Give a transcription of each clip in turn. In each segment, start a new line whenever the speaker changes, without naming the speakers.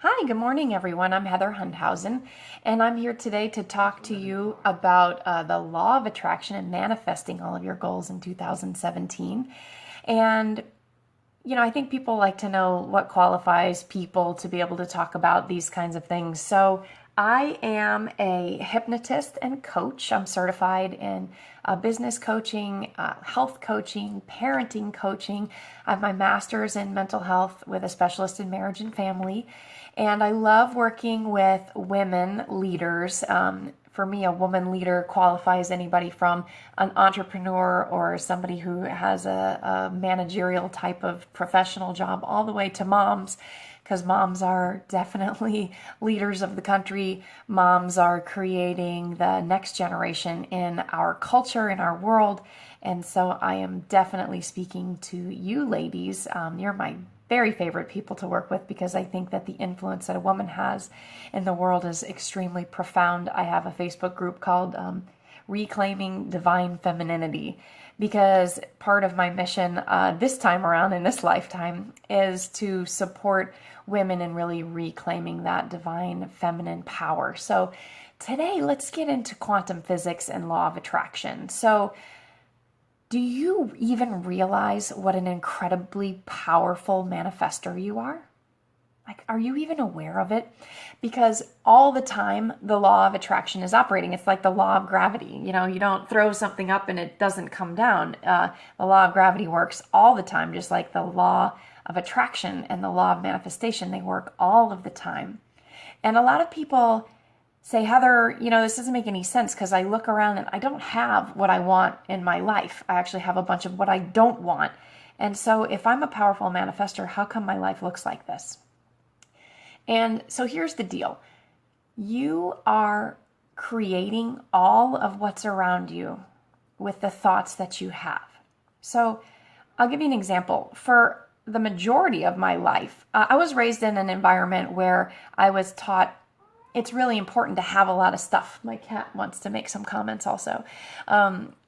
Hi, good morning, everyone. I'm Heather Hundhausen, and I'm here today to talk to you about the law of attraction and manifesting all of your goals in 2017. And, I think people like to know what qualifies people to be able to talk about these kinds of things. So, I am a hypnotist and coach. I'm certified in business coaching, health coaching, parenting coaching. I have my master's in mental health with a specialist in marriage and family. And I love working with women leaders. For me, a woman leader qualifies anybody from an entrepreneur or somebody who has a managerial type of professional job all the way to moms, because moms are definitely leaders of the country. Moms are creating the next generation in our culture, in our world. And so I am definitely speaking to you ladies. You're my very favorite people to work with because I think that the influence that a woman has in the world is extremely profound. I have a Facebook group called Reclaiming Divine Femininity because part of my mission this time around in this lifetime is to support women in really reclaiming that divine feminine power. So today, let's get into quantum physics and law of attraction. So do you even realize what an incredibly powerful manifestor you are? Like, are you even aware of it? Because all the time, the law of attraction is operating. It's like the law of gravity. You don't throw something up and it doesn't come down. The law of gravity works all the time, just like the law of attraction and the law of manifestation. They work all of the time. And a lot of people say, Heather, this doesn't make any sense because I look around and I don't have what I want in my life. I actually have a bunch of what I don't want. And so if I'm a powerful manifestor, how come my life looks like this? And so here's the deal. You are creating all of what's around you with the thoughts that you have. So I'll give you an example. For the majority of my life, I was raised in an environment where I was taught it's really important to have a lot of stuff. My cat wants to make some comments also.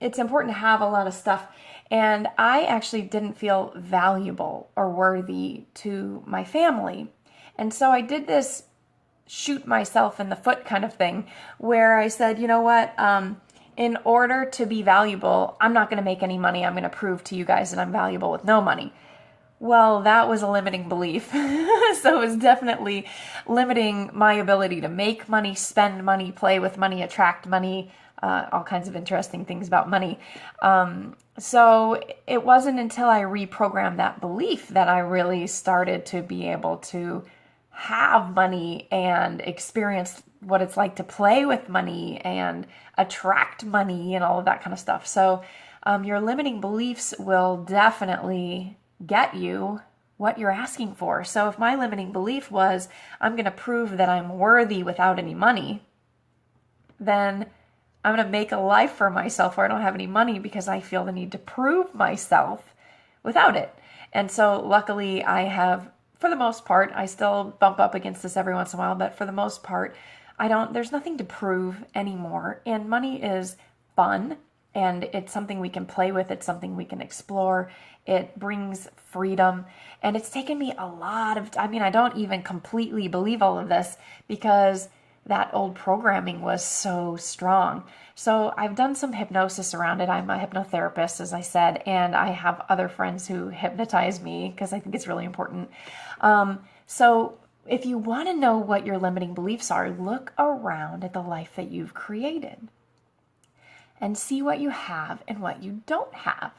It's important to have a lot of stuff. And I actually didn't feel valuable or worthy to my family. And so I did this shoot myself in the foot kind of thing where I said, you know what? In order to be valuable, I'm not going to make any money. I'm going to prove to you guys that I'm valuable with no money. Well, that was a limiting belief. So it was definitely limiting my ability to make money, spend money, play with money, attract money, all kinds of interesting things about money. So it wasn't until I reprogrammed that belief that I really started to be able to have money and experience what it's like to play with money and attract money and all of that kind of stuff. So your limiting beliefs will definitely get you what you're asking for. So if my limiting belief was, I'm going to prove that I'm worthy without any money, then I'm going to make a life for myself where I don't have any money because I feel the need to prove myself without it. And so luckily I have, for the most part, I still bump up against this every once in a while, but for the most part, there's nothing to prove anymore. And money is fun. And it's something we can play with. It's something we can explore. It brings freedom. And it's taken me a lot of, I don't even completely believe all of this because that old programming was so strong. So I've done some hypnosis around it. I'm a hypnotherapist, as I said, and I have other friends who hypnotize me because I think it's really important. So if you want to know what your limiting beliefs are, look around at the life that you've created and see what you have and what you don't have.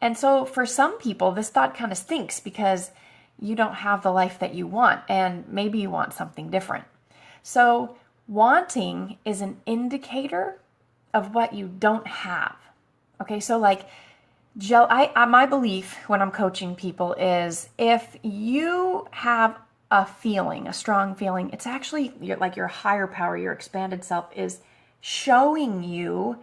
And so for some people, this thought kind of stinks because you don't have the life that you want and maybe you want something different. So wanting is an indicator of what you don't have. Okay, so like my belief when I'm coaching people is if you have a feeling, a strong feeling, it's actually like your higher power, your expanded self is showing you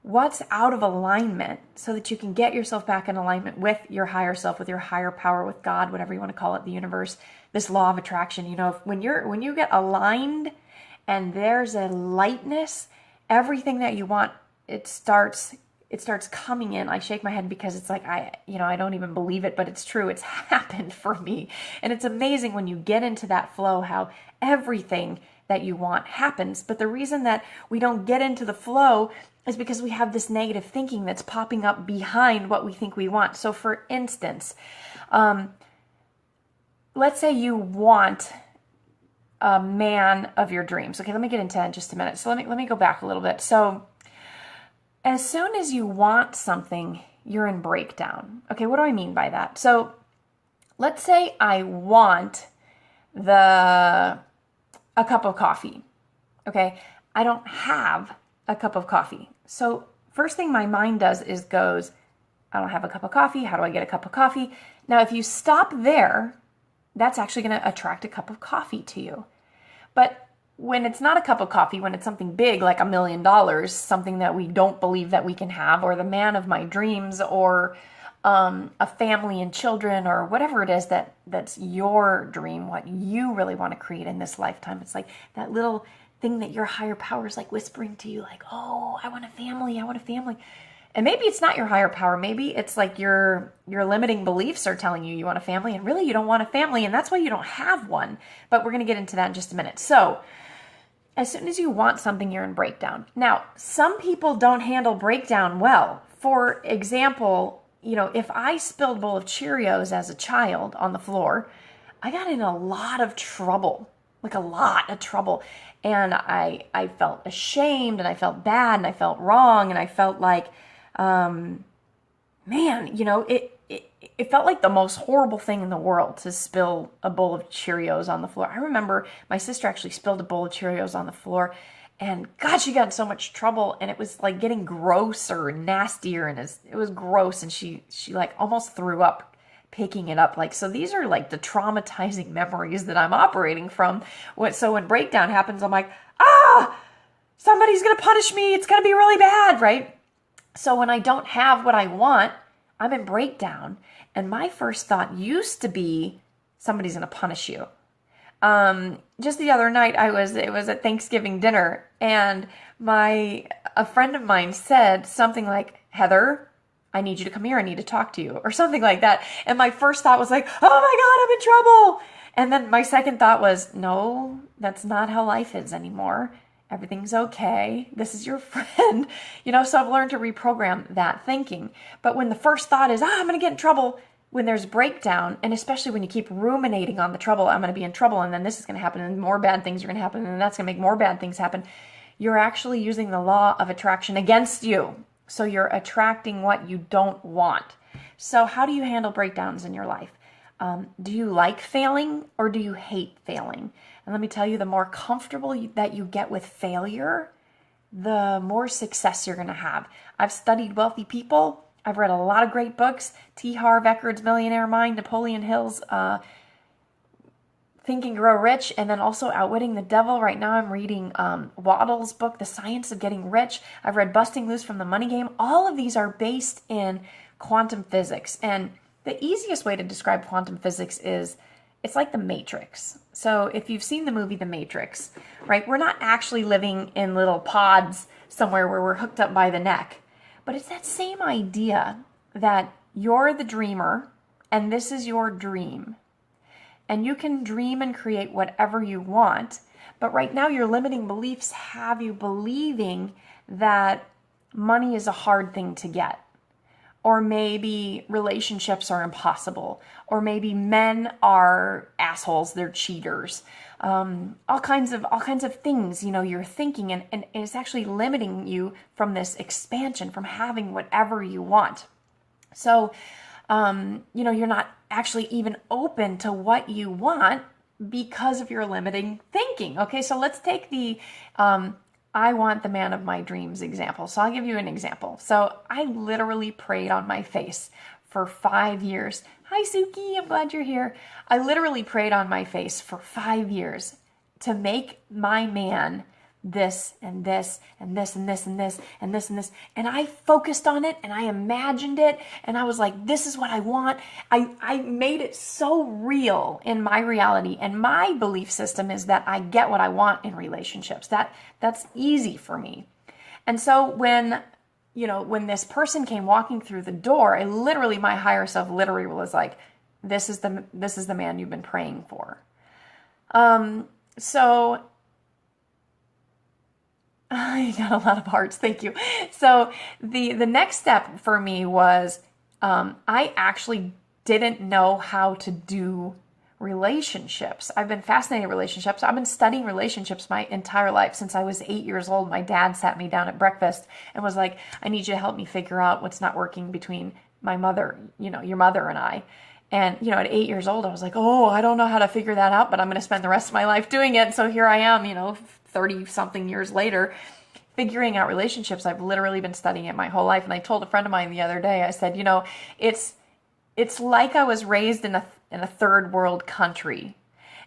what's out of alignment so that you can get yourself back in alignment with your higher self, with your higher power, with God, whatever you want to call it, the universe, this law of attraction. When you get aligned and there's a lightness, everything that you want, it starts it starts coming in, I shake my head because it's like, I don't even believe it, but it's true. It's happened for me. And it's amazing when you get into that flow, how everything that you want happens. But the reason that we don't get into the flow is because we have this negative thinking that's popping up behind what we think we want. So for instance, let's say you want a man of your dreams. Okay, let me get into that in just a minute. So let me go back a little bit. So as soon as you want something, you're in breakdown. Okay, what do I mean by that? So let's say I want a cup of coffee. Okay, I don't have a cup of coffee. So first thing my mind does is goes, I don't have a cup of coffee. How do I get a cup of coffee? Now, if you stop there, that's actually going to attract a cup of coffee to you. But when it's not a cup of coffee, when it's something big like $1 million, something that we don't believe that we can have, or the man of my dreams, or a family and children, or whatever it is that's your dream, what you really want to create in this lifetime. It's like that little thing that your higher power is like whispering to you, like, oh, I want a family, I want a family. And maybe it's not your higher power. Maybe it's like your limiting beliefs are telling you want a family, and really you don't want a family, and that's why you don't have one. But we're going to get into that in just a minute. So as soon as you want something, you're in breakdown. Now, some people don't handle breakdown well. For example, if I spilled a bowl of Cheerios as a child on the floor, I got in a lot of trouble, like a lot of trouble. And I felt ashamed, and I felt bad, and I felt wrong, and I felt like, it felt like the most horrible thing in the world to spill a bowl of Cheerios on the floor. I remember my sister actually spilled a bowl of Cheerios on the floor, and God, she got in so much trouble, and it was like getting grosser and nastier, and it was gross, and she like almost threw up picking it up. Like, so these are like the traumatizing memories that I'm operating from. So when breakdown happens, I'm like, somebody's going to punish me. It's going to be really bad, right? So when I don't have what I want, I'm in breakdown. And my first thought used to be, somebody's going to punish you. Just the other night, it was at Thanksgiving dinner, and a friend of mine said something like, Heather, I need you to come here. I need to talk to you, or something like that. And my first thought was like, oh my God, I'm in trouble. And then my second thought was, no, that's not how life is anymore. Everything's okay. This is your friend. So I've learned to reprogram that thinking. But when the first thought is, I'm going to get in trouble, when there's breakdown, and especially when you keep ruminating on the trouble, I'm going to be in trouble, and then this is going to happen, and more bad things are going to happen, and that's going to make more bad things happen, you're actually using the law of attraction against you. So you're attracting what you don't want. So how do you handle breakdowns in your life? Do you like failing, or do you hate failing? And let me tell you, the more comfortable that you get with failure, the more success you're going to have. I've studied wealthy people. I've read a lot of great books. T. Harv Eker's Millionaire Mind, Napoleon Hill's Think and Grow Rich, and then also Outwitting the Devil. Right now I'm reading Waddle's book, The Science of Getting Rich. I've read Busting Loose from the Money Game. All of these are based in quantum physics. And the easiest way to describe quantum physics is it's like the Matrix. So if you've seen the movie The Matrix, right, we're not actually living in little pods somewhere where we're hooked up by the neck. But it's that same idea that you're the dreamer, and this is your dream. And you can dream and create whatever you want. But right now, your limiting beliefs have you believing that money is a hard thing to get. Or maybe relationships are impossible. Or maybe men are assholes, they're cheaters. All kinds of things, you're thinking, and it's actually limiting you from this expansion, from having whatever you want. So, you're not actually even open to what you want because of your limiting thinking. Okay, so let's take the I want the man of my dreams example. So I'll give you an example. So I literally prayed on my face for 5 years. Hi, Suki, I'm glad you're here. I literally prayed on my face for 5 years to make my man this and this and this and this and this and this and this. And I focused on it, and I imagined it, and I was like, this is what I want. I made it so real in my reality. And my belief system is that I get what I want in relationships. That's easy for me. And so when when this person came walking through the door, my higher self literally was like, this is the man you've been praying for. So I got a lot of hearts. Thank you. So the next step for me was, I actually didn't know how to do relationships. I've been fascinated with relationships. I've been studying relationships my entire life. Since I was 8 years old, my dad sat me down at breakfast and was like, I need you to help me figure out what's not working between my mother, your mother and I. And, at 8 years old, I was like, oh, I don't know how to figure that out, but I'm going to spend the rest of my life doing it. So here I am, 30 something years later, figuring out relationships. I've literally been studying it my whole life. And I told a friend of mine the other day, I said, it's like I was raised in a third world country.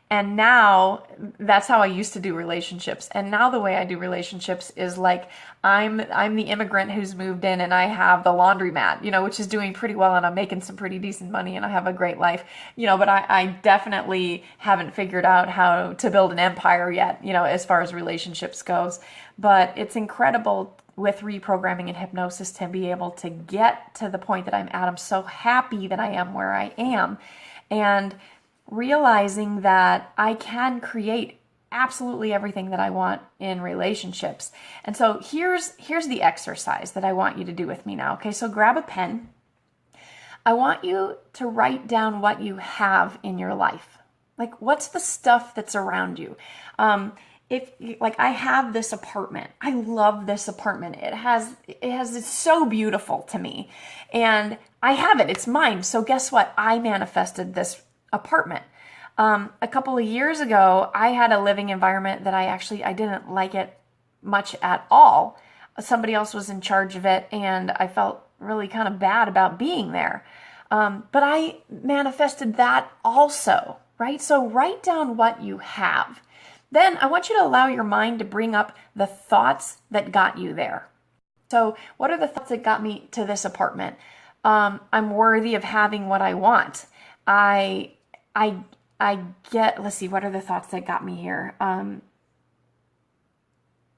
And now that's how I used to do relationships. And now the way I do relationships is like I'm the immigrant who's moved in and I have the laundromat, which is doing pretty well and I'm making some pretty decent money and I have a great life, but I definitely haven't figured out how to build an empire yet, as far as relationships goes. But it's incredible with reprogramming and hypnosis to be able to get to the point that I'm at. I'm so happy that I am where I am. And realizing that I can create absolutely everything that I want in relationships. And so here's the exercise that I want you to do with me now. Okay, so grab a pen. I want you to write down what you have in your life. Like, what's the stuff that's around you? I have this apartment. I love this apartment. It's so beautiful to me. And I have it. It's mine. So guess what? I manifested this apartment. A couple of years ago, I had a living environment that I didn't like it much at all. Somebody else was in charge of it and I felt really kind of bad about being there. But I manifested that also, right? So write down what you have. Then I want you to allow your mind to bring up the thoughts that got you there. So what are the thoughts that got me to this apartment? I'm worthy of having what I want. Let's see, what are the thoughts that got me here?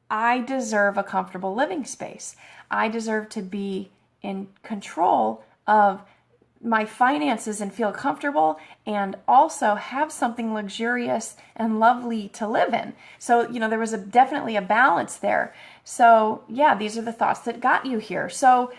I deserve a comfortable living space. I deserve to be in control of my finances and feel comfortable and also have something luxurious and lovely to live in. So, there was definitely a balance there. So yeah, these are the thoughts that got you here. So,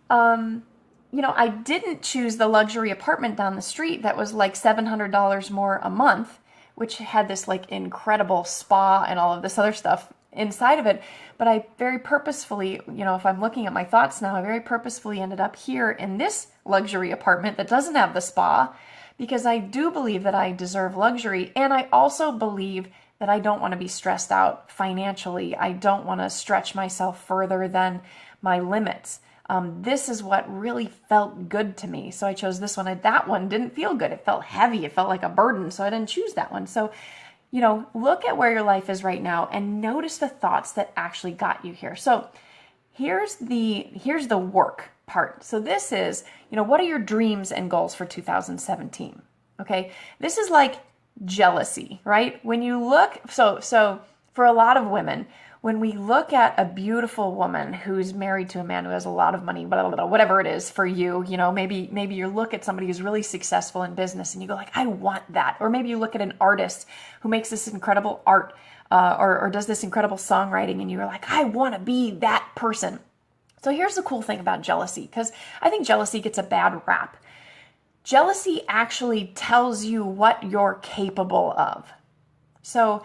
I didn't choose the luxury apartment down the street that was like $700 more a month, which had this like incredible spa and all of this other stuff inside of it. But I very purposefully, if I'm looking at my thoughts now, I very purposefully ended up here in this luxury apartment that doesn't have the spa because I do believe that I deserve luxury. And I also believe that I don't want to be stressed out financially. I don't want to stretch myself further than my limits. This is what really felt good to me. So I chose this one. That one didn't feel good. It felt heavy. It felt like a burden. So I didn't choose that one. So, look at where your life is right now and notice the thoughts that actually got you here. So here's the work part. So this is, what are your dreams and goals for 2017? Okay. This is like jealousy, right? When you look, so for a lot of women, when we look at a beautiful woman who's married to a man who has a lot of money, blah, blah, blah, whatever it is for you, maybe you look at somebody who's really successful in business and you go like, I want that. Or maybe you look at an artist who makes this incredible art or does this incredible songwriting and you're like, I want to be that person. So here's the cool thing about jealousy, because I think jealousy gets a bad rap. Jealousy actually tells you what you're capable of. So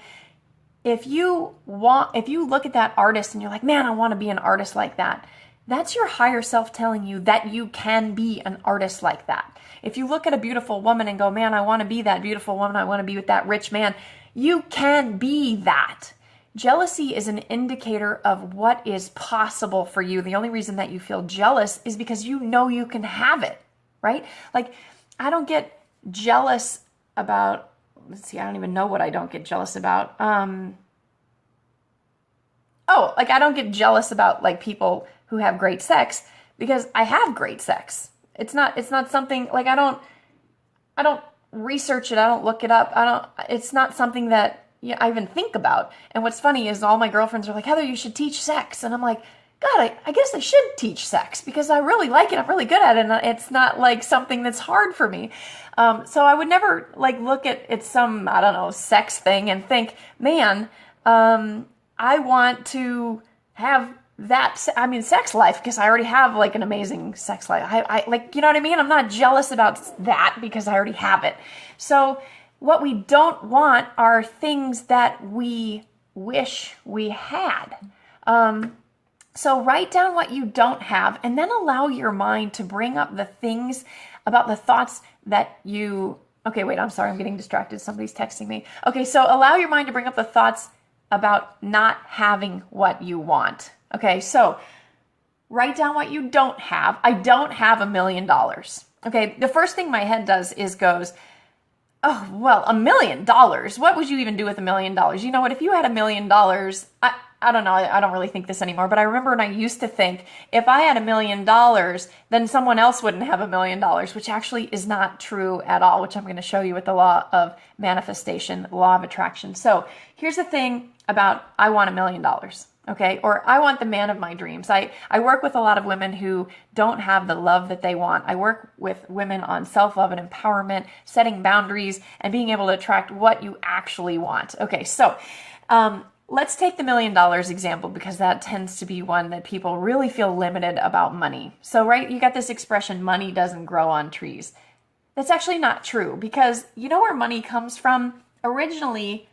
if you look at that artist and you're like, man, I want to be an artist like that, that's your higher self telling you that you can be an artist like that. If you look at a beautiful woman and go, man, I want to be that beautiful woman, I want to be with that rich man, you can be that. Jealousy is an indicator of what is possible for you. The only reason that you feel jealous is because you know you can have it, right? Like, I don't get jealous about, I don't even know what I don't get jealous about. I don't get jealous about like people who have great sex because I have great sex. It's not something like I don't research it. I don't look it up. It's not something that I even think about. And what's funny is all my girlfriends are like, Heather, you should teach sex. And I'm like, God, I guess I should teach sex because I really like it. I'm really good at it. And it's not like something that's hard for me. So I would never like look at some, I don't know, sex thing and think, man, I want to have sex life because I already have like an amazing sex life. I like, you know what I mean? I'm not jealous about that because I already have it. So what we don't want are things that we wish we had. So write down what you don't have and then allow your mind to bring up the things about the thoughts that you, okay, wait, I'm sorry, I'm getting distracted. Somebody's texting me. Okay, so allow your mind to bring up the thoughts about not having what you want. Okay, so write down what you don't have. I don't have $1 million. Okay, the first thing my head does is goes, oh, well, $1 million. What would you even do with $1 million? You know what? If you had $1 million, I don't know. I don't really think this anymore, but I remember when I used to think if I had $1 million, then someone else wouldn't have $1 million, which actually is not true at all, which I'm going to show you with the law of manifestation, law of attraction. So here's the thing about I want $1 million. Okay, or I want the man of my dreams. I work with a lot of women who don't have the love that they want. I work with women on self-love and empowerment, setting boundaries, and being able to attract what you actually want. Okay, so let's take the $1 million example because that tends to be one that people really feel limited about money. So, right, you got this expression, money doesn't grow on trees. That's actually not true because you know where money comes from? Originally,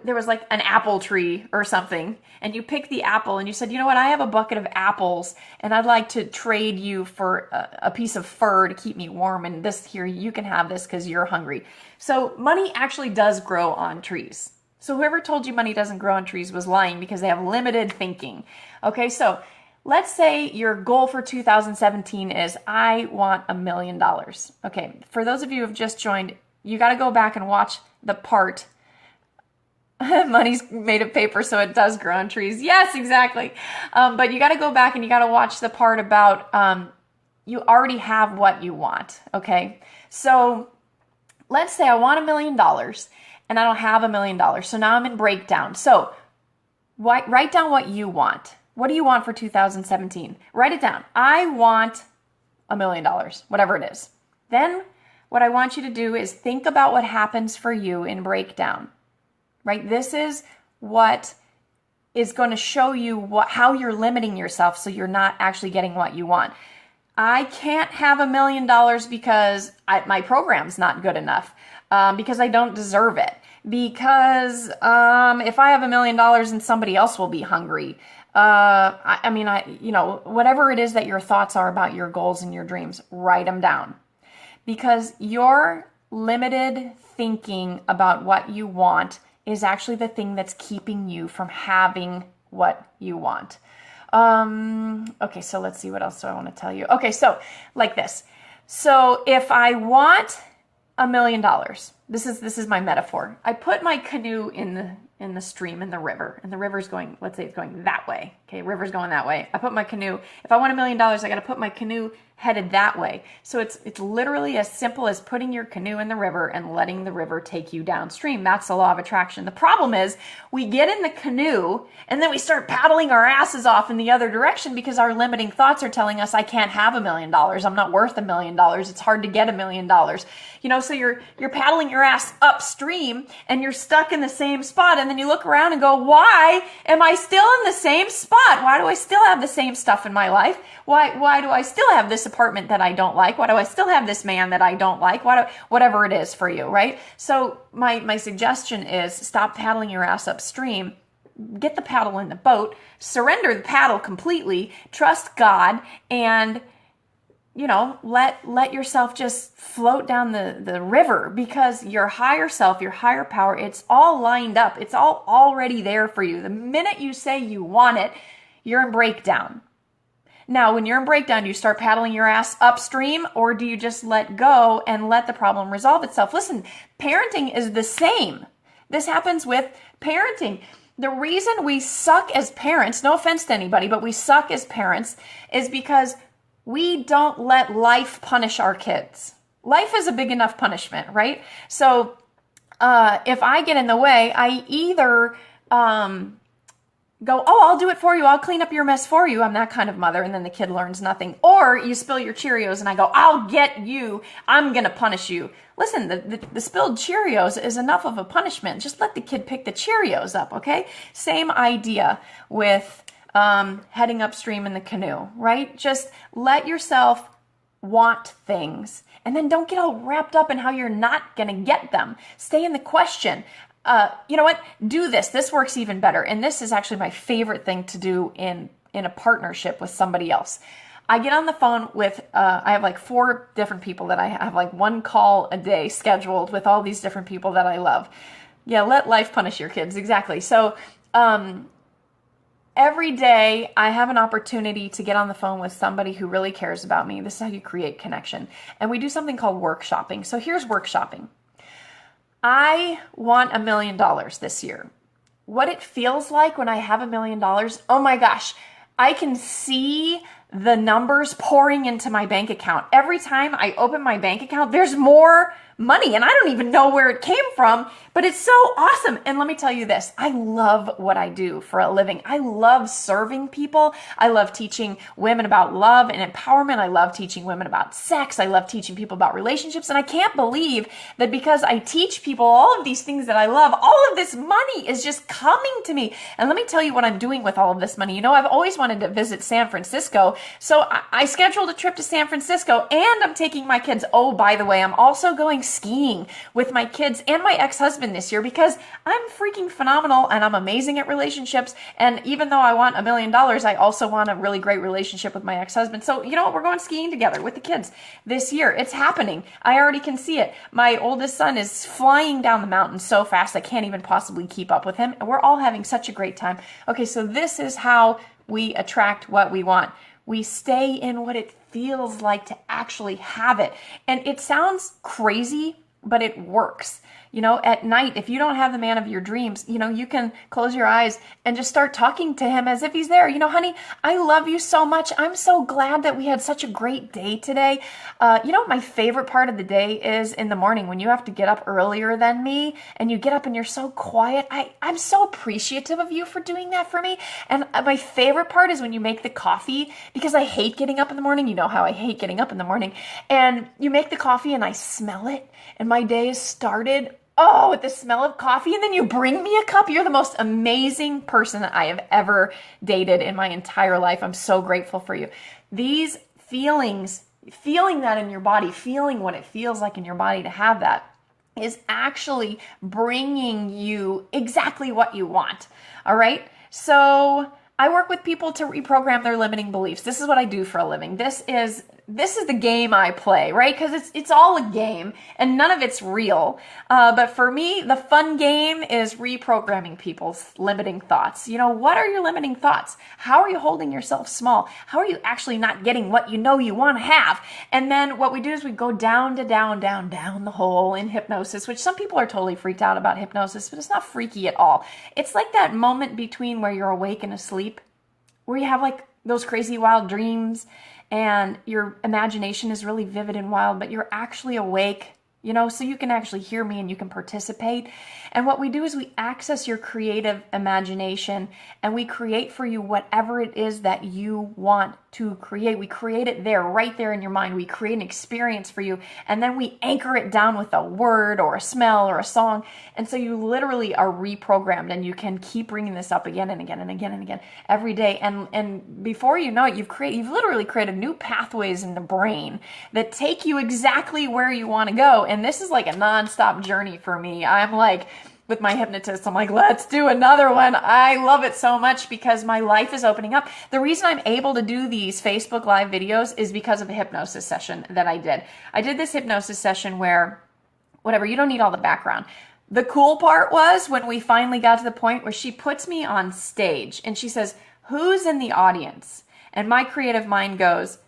there was like an apple tree or something, and you picked the apple and you said, you know what, I have a bucket of apples and I'd like to trade you for a piece of fur to keep me warm, and this here, you can have this because you're hungry. So money actually does grow on trees. So whoever told you money doesn't grow on trees was lying because they have limited thinking. Okay, so let's say your goal for 2017 is I want $1 million. Okay, for those of you who have just joined, you got to go back and watch the part money's made of paper, so it does grow on trees. Yes, exactly. But you got to go back and you got to watch the part about you already have what you want. Okay, so let's say I want $1 million and I don't have $1 million. So now I'm in breakdown. So write down what you want. What do you want for 2017? Write it down. I want $1 million, whatever it is. Then what I want you to do is think about what happens for you in breakdown. Right? This is what is going to show you how you're limiting yourself so you're not actually getting what you want. I can't have $1 million because my program's not good enough, because I don't deserve it, because if I have $1 million and somebody else will be hungry. Whatever it is that your thoughts are about your goals and your dreams, write them down, because your limited thinking about what you want is actually the thing that's keeping you from having what you want. Okay, so let's see, what else do I want to tell you? Okay, so like this. So if I want $1 million, this is my metaphor. I put my canoe in the stream, in the river, and the river's going, let's say it's going that way. Okay, river's going that way. I put my canoe, if I want $1 million, I got to put my canoe headed that way. So it's literally as simple as putting your canoe in the river and letting the river take you downstream. That's the law of attraction. The problem is we get in the canoe and then we start paddling our asses off in the other direction because our limiting thoughts are telling us I can't have $1 million. I'm not worth $1 million. It's hard to get $1 million. So you're paddling your ass upstream and you're stuck in the same spot, and then you look around and go, why am I still in the same spot? Why do I still have the same stuff in my life? Why do I still have this apartment that I don't like? Why do I still have this man that I don't like? Whatever it is for you, right? So my suggestion is stop paddling your ass upstream. Get the paddle in the boat, surrender the paddle completely, trust God, and let yourself just float down the river, because your higher self, your higher power, it's all lined up. It's all already there for you. The minute you say you want it, you're in breakdown. Now, when you're in breakdown, do you start paddling your ass upstream, or do you just let go and let the problem resolve itself? Listen, parenting is the same. This happens with parenting. The reason we suck as parents, no offense to anybody, but we suck as parents, is because we don't let life punish our kids. Life is a big enough punishment, right? So if I get in the way, I either go, oh, I'll do it for you. I'll clean up your mess for you. I'm that kind of mother. And then the kid learns nothing. Or you spill your Cheerios and I go, I'll get you. I'm going to punish you. Listen, the spilled Cheerios is enough of a punishment. Just let the kid pick the Cheerios up, okay? Same idea with heading upstream in the canoe, right? Just let yourself want things. And then don't get all wrapped up in how you're not going to get them. Stay in the question. You know what? Do this. This works even better. And this is actually my favorite thing to do in a partnership with somebody else. I get on the phone with, I have like 4 different people that I have like 1 call a day scheduled with all these different people that I love. Yeah, let life punish your kids. Exactly. So, every day I have an opportunity to get on the phone with somebody who really cares about me. This is how you create connection. And we do something called workshopping. So here's workshopping. I want $1 million this year. What it feels like when I have $1 million, oh my gosh, I can see the numbers pouring into my bank account. Every time I open my bank account, there's more money and I don't even know where it came from, but it's so awesome. And let me tell you this, I love what I do for a living. I love serving people. I love teaching women about love and empowerment. I love teaching women about sex. I love teaching people about relationships. And I can't believe that because I teach people all of these things that I love, all of this money is just coming to me. And let me tell you what I'm doing with all of this money. You know, I've always wanted to visit San Francisco. So I scheduled a trip to San Francisco and I'm taking my kids. Oh, by the way, I'm also going skiing with my kids and my ex-husband this year because I'm freaking phenomenal and I'm amazing at relationships. And even though I want $1 million, I also want a really great relationship with my ex-husband. So, you know what? We're going skiing together with the kids this year. It's happening. I already can see it. My oldest son is flying down the mountain so fast I can't even possibly keep up with him. And we're all having such a great time. Okay, so this is how we attract what we want. We stay in what it feels like to actually have it. And it sounds crazy, but it works. You know, at night, if you don't have the man of your dreams, you know, you can close your eyes and just start talking to him as if he's there. You know, honey, I love you so much. I'm so glad that we had such a great day today. You know, my favorite part of the day is in the morning when you have to get up earlier than me and you get up and you're so quiet. I'm so appreciative of you for doing that for me. And my favorite part is when you make the coffee because I hate getting up in the morning. You know how I hate getting up in the morning. And you make the coffee and I smell it and my day is started. Oh, with the smell of coffee, and then you bring me a cup. You're the most amazing person that I have ever dated in my entire life. I'm so grateful for you. These feelings, feeling that in your body, feeling what it feels like in your body to have that is actually bringing you exactly what you want. All right? So I work with people to reprogram their limiting beliefs. This is what I do for a living. This is the game I play, right? Because it's all a game and none of it's real. But for me, the fun game is reprogramming people's limiting thoughts. You know, what are your limiting thoughts? How are you holding yourself small? How are you actually not getting what you know you want to have? And then what we do is we go down the hole in hypnosis, which some people are totally freaked out about hypnosis, but it's not freaky at all. It's like that moment between where you're awake and asleep, where you have like those crazy wild dreams and your imagination is really vivid and wild, but you're actually awake, you know, so you can actually hear me and you can participate. And what we do is we access your creative imagination and we create for you whatever it is that you want to create. We create it there, right there in your mind. We create an experience for you and then we anchor it down with a word or a smell or a song. And so you literally are reprogrammed and you can keep bringing this up again and again and again and again every day. And before you know it, you've literally created new pathways in the brain that take you exactly where you want to go. And this is like a nonstop journey for me. I'm like, with my hypnotist, I'm like, let's do another one. I love it so much because my life is opening up. The reason I'm able to do these Facebook Live videos is because of a hypnosis session that I did. I did this hypnosis session where, whatever, you don't need all the background. The cool part was when we finally got to the point where she puts me on stage and she says, who's in the audience? And my creative mind goes,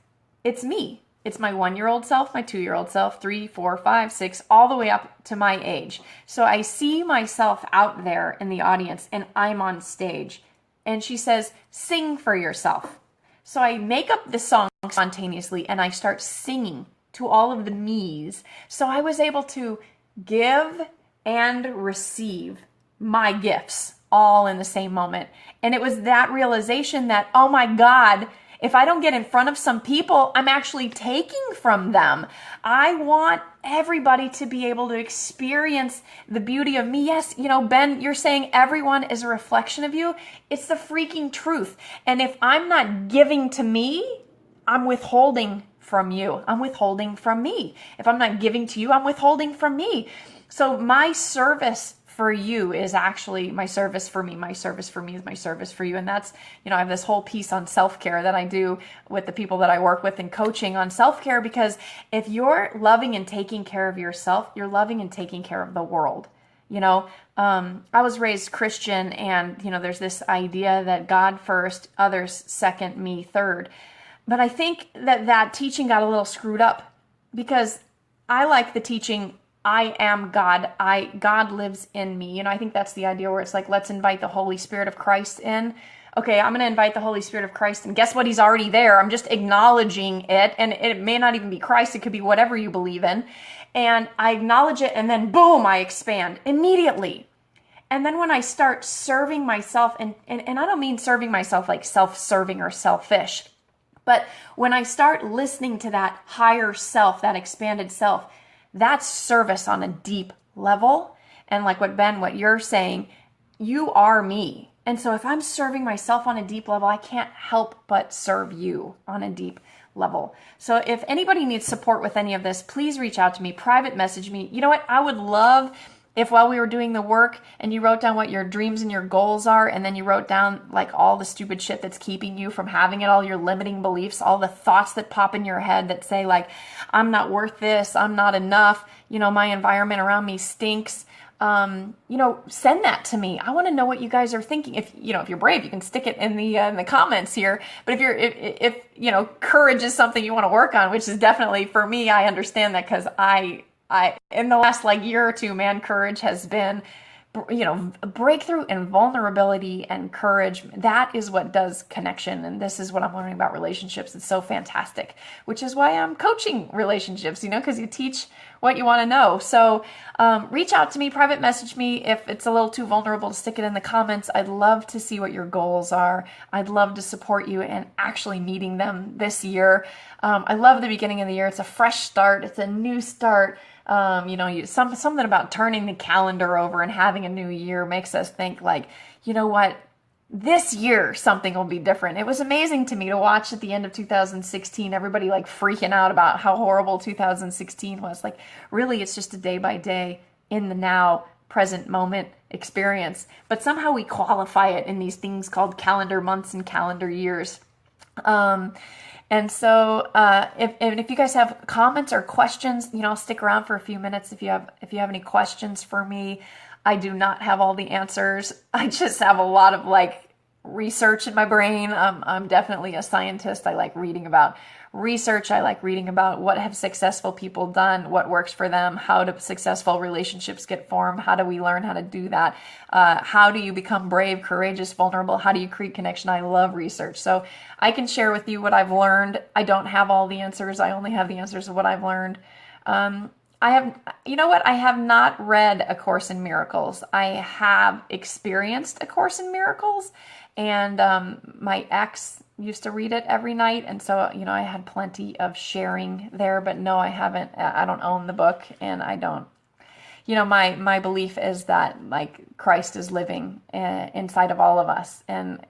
it's me. It's my 1-year-old self, my 2-year-old self, 3, 4, 5, 6, all the way up to my age. So I see myself out there in the audience and I'm on stage. And she says, sing for yourself. So I make up the song spontaneously and I start singing to all of the me's. So I was able to give and receive my gifts all in the same moment. And it was that realization that, oh my God, if I don't get in front of some people, I'm actually taking from them. I want everybody to be able to experience the beauty of me. Yes, Ben, you're saying everyone is a reflection of you. It's the freaking truth. And if I'm not giving to me, I'm withholding from you. I'm withholding from me. If I'm not giving to you, I'm withholding from me. So my service for you is actually my service for me. My service for me is my service for you. And that's, I have this whole piece on self-care that I do with the people that I work with in coaching on self-care, because if you're loving and taking care of yourself, you're loving and taking care of the world. I was raised Christian, and, there's this idea that God first, others second, me third. But I think that teaching got a little screwed up, because I like the teaching, I am God. God lives in me. I think that's the idea where it's like, let's invite the Holy Spirit of Christ in. Okay, I'm going to invite the Holy Spirit of Christ, and guess what? He's already there. I'm just acknowledging it, and it may not even be Christ. It could be whatever you believe in. And I acknowledge it, and then boom, I expand immediately. And then when I start serving myself, and I don't mean serving myself like self-serving or selfish, but when I start listening to that higher self, that expanded self, that's service on a deep level. And like what you're saying, you are me. And so if I'm serving myself on a deep level, I can't help but serve you on a deep level. So if anybody needs support with any of this, please reach out to me, private message me. You know what? I would love if while we were doing the work and you wrote down what your dreams and your goals are, and then you wrote down like all the stupid shit that's keeping you from having it, all your limiting beliefs, all the thoughts that pop in your head that say like, I'm not worth this, I'm not enough, my environment around me stinks. Send that to me. I want to know what you guys are thinking. If you're brave, you can stick it in the comments here. But if courage is something you want to work on, which is definitely for me, I understand that, because I in the last year or two, man, courage has been, breakthrough and vulnerability and courage. That is what does connection. And this is what I'm learning about relationships. It's so fantastic, which is why I'm coaching relationships, because you teach what you want to know. So reach out to me, private message me. If it's a little too vulnerable to stick it in the comments, I'd love to see what your goals are. I'd love to support you in actually meeting them this year. I love the beginning of the year. It's a fresh start. It's a new start. Something about turning the calendar over and having a new year makes us think like, you know what? This year, something will be different. It was amazing to me to watch at the end of 2016, everybody freaking out about how horrible 2016 was. Really, it's just a day by day, in the now, present moment experience. But somehow we qualify it in these things called calendar months and calendar years. And so, if you guys have comments or questions, I'll stick around for a few minutes if you have any questions for me. I do not have all the answers. I just have a lot of research in my brain. I'm definitely a scientist. I like reading about research. I like reading about what have successful people done, what works for them, how do successful relationships get formed, how do we learn how to do that, how do you become brave, courageous, vulnerable, how do you create connection. I love research. So I can share with you what I've learned. I don't have all the answers. I only have the answers of what I've learned. I have not read A Course in Miracles. I have experienced A Course in Miracles, and my ex used to read it every night, and so I had plenty of sharing there. But no, I haven't. I don't own the book, and I don't. My belief is that Christ is living inside of all of us, and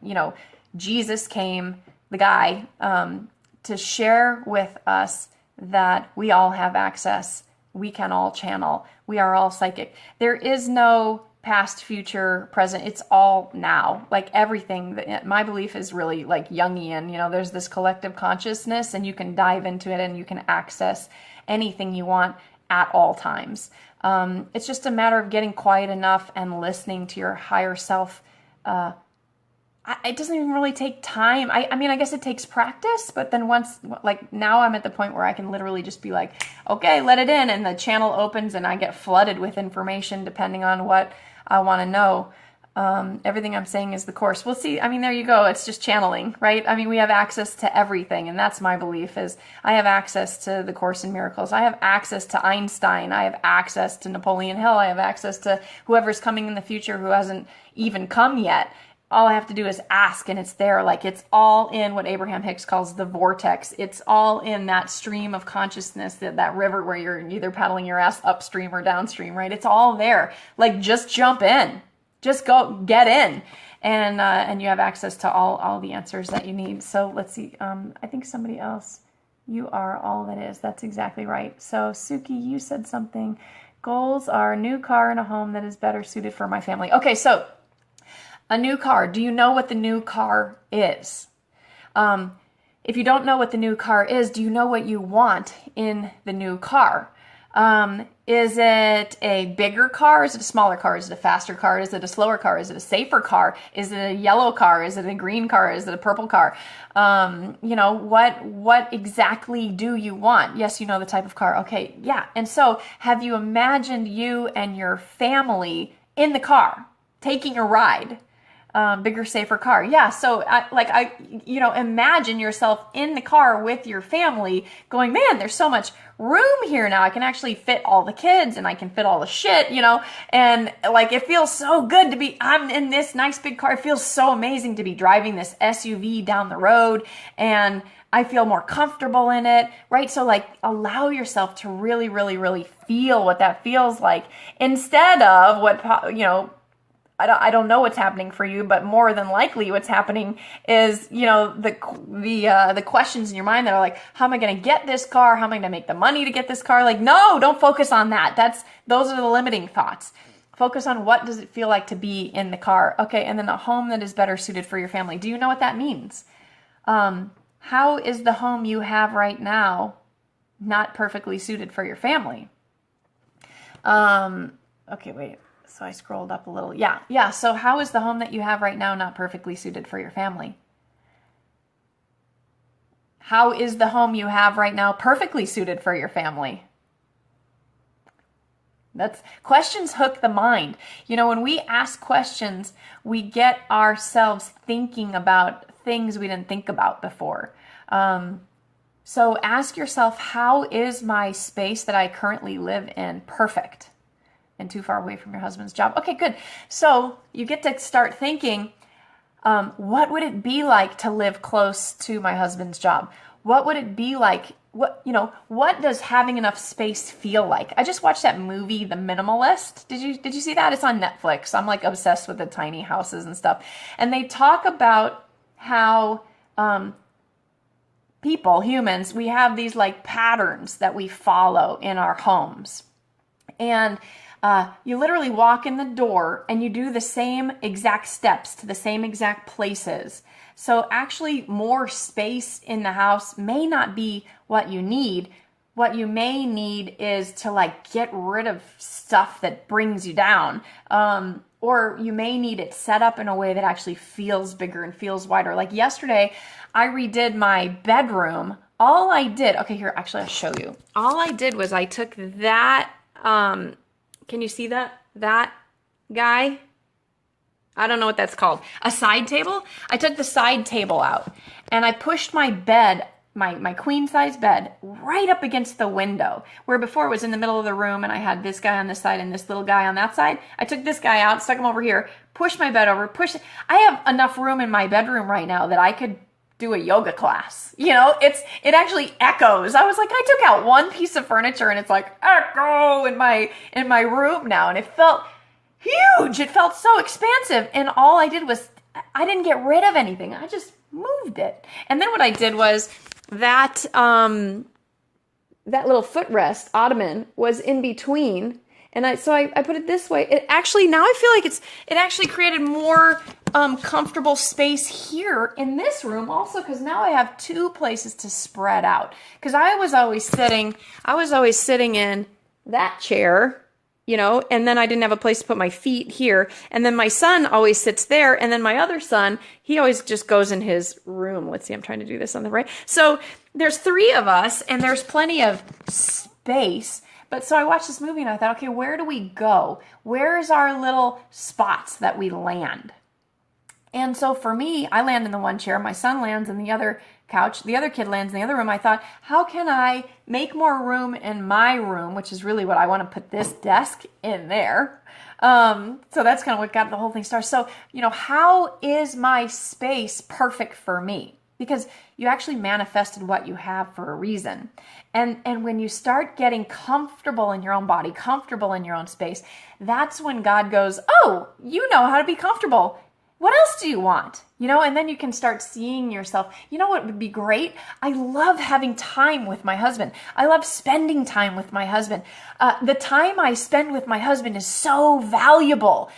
Jesus came, the guy, to share with us that we all have access. We can all channel. We are all psychic. There is no past, future, present. It's all now. Everything. My belief is really Jungian. There's this collective consciousness, and you can dive into it, and you can access anything you want at all times. It's just a matter of getting quiet enough and listening to your higher self. It doesn't even really take time. I mean, I guess it takes practice, but then once, now I'm at the point where I can literally just be okay, let it in, and the channel opens and I get flooded with information depending on what I want to know. Everything I'm saying is the Course. We'll see. I mean, there you go. It's just channeling, right? I mean, we have access to everything. And that's my belief is I have access to the Course in Miracles. I have access to Einstein. I have access to Napoleon Hill. I have access to whoever's coming in the future who hasn't even come yet. All I have to do is ask and it's there. Like it's all in what Abraham Hicks calls the vortex. It's all in that stream of consciousness, that river where you're either paddling your ass upstream or downstream, right? It's all there. Like just jump in. Just go get in, and you have access to all the answers that you need. So let's see. I think somebody else. You are all that is. That's exactly right. So Suki, you said something. Goals are a new car and a home that is better suited for my family. Okay, so a new car. Do you know what the new car is? If you don't know what the new car is, do you know what you want in the new car? Is it a bigger car? Is it a smaller car? Is it a faster car? Is it a slower car? Is it a safer car? Is it a yellow car? Is it a green car? Is it a purple car? What exactly do you want? Yes, you know the type of car. Okay, yeah. And so have you imagined you and your family in the car taking a ride? Bigger, safer car. Yeah. So imagine yourself in the car with your family going, man, there's so much room here now. I can actually fit all the kids and I can fit all the shit, and like, it feels so good to be, I'm in this nice big car. It feels so amazing to be driving this SUV down the road and I feel more comfortable in it, right? So like allow yourself to really, really, really feel what that feels like instead of what, I don't know what's happening for you, but more than likely what's happening is, the questions in your mind that are like, how am I going to get this car? How am I going to make the money to get this car? Like, no, don't focus on that. Those are the limiting thoughts. Focus on what does it feel like to be in the car. Okay. And then a home that is better suited for your family. Do you know what that means? How is the home you have right now not perfectly suited for your family? Okay, wait. So I scrolled up a little. Yeah. So how is the home that you have right now not perfectly suited for your family? How is the home you have right now perfectly suited for your family? Questions hook the mind. When we ask questions, we get ourselves thinking about things we didn't think about before. So ask yourself, how is my space that I currently live in perfect? And too far away from your husband's job. Okay, good. So you get to start thinking, what would it be like to live close to my husband's job? What would it be like? What does having enough space feel like? I just watched that movie, The Minimalist. Did you see that? It's on Netflix. I'm like obsessed with the tiny houses and stuff. And they talk about how humans, we have these like patterns that we follow in our homes. And you literally walk in the door and you do the same exact steps to the same exact places. So actually more space in the house may not be what you need. What you may need is to like get rid of stuff that brings you down. Or you may need it set up in a way that actually feels bigger and feels wider. Like yesterday, I redid my bedroom. All I did, okay, here, actually I'll show you. All I did was I took that, can you see that guy? I don't know what that's called. A side table? I took the side table out and I pushed my bed, my queen size bed, right up against the window, where before it was in the middle of the room and I had this guy on this side and this little guy on that side. I took this guy out, stuck him over here, pushed my bed over, I have enough room in my bedroom right now that I could do a yoga class. It actually echoes. I was like, I took out one piece of furniture and it's like echo in my room now. And it felt huge. It felt so expansive. And all I did was, I didn't get rid of anything. I just moved it. And then what I did was that little footrest ottoman was in between. And I put it this way. It actually, now I feel like it actually created more comfortable space here in this room also, because now I have two places to spread out. Because I was always sitting in that chair, and then I didn't have a place to put my feet here. And then my son always sits there. And then my other son, he always just goes in his room. Let's see, I'm trying to do this on the right. So there's three of us and there's plenty of space. But so I watched this movie and I thought, okay, where do we go? Where's our little spots that we land? And so for me, I land in the one chair, my son lands in the other couch, the other kid lands in the other room. I thought, how can I make more room in my room, which is really what I want to put this desk in there. So that's kind of what got the whole thing started. So, how is my space perfect for me? Because you actually manifested what you have for a reason. And when you start getting comfortable in your own body, comfortable in your own space, that's when God goes, oh, you know how to be comfortable. What else do you want? And then you can start seeing yourself. You know what would be great? I love having time with my husband. I love spending time with my husband. The time I spend with my husband is so valuable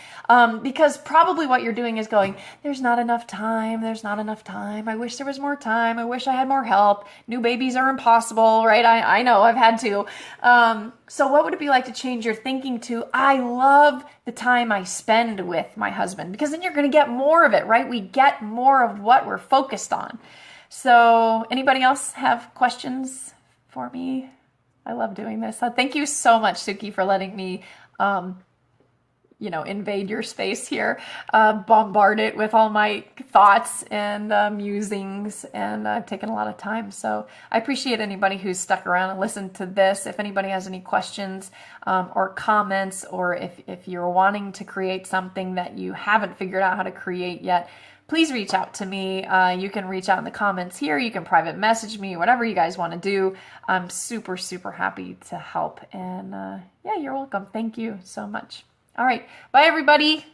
because probably what you're doing is going, there's not enough time. There's not enough time. I wish there was more time. I wish I had more help. New babies are impossible, right? I know I've had to. So what would it be like to change your thinking to, I love the time I spend with my husband, because then you're going to get more of it, right? We get more of what we're focused on. So anybody else have questions for me? I love doing this. Thank you so much, Suki, for letting me, invade your space here, bombard it with all my thoughts and musings, and I've taken a lot of time. So I appreciate anybody who's stuck around and listened to this. If anybody has any questions or comments, or if you're wanting to create something that you haven't figured out how to create yet, please reach out to me. You can reach out in the comments here. You can private message me, whatever you guys want to do. I'm super, super happy to help. And yeah, you're welcome. Thank you so much. All right. Bye, everybody.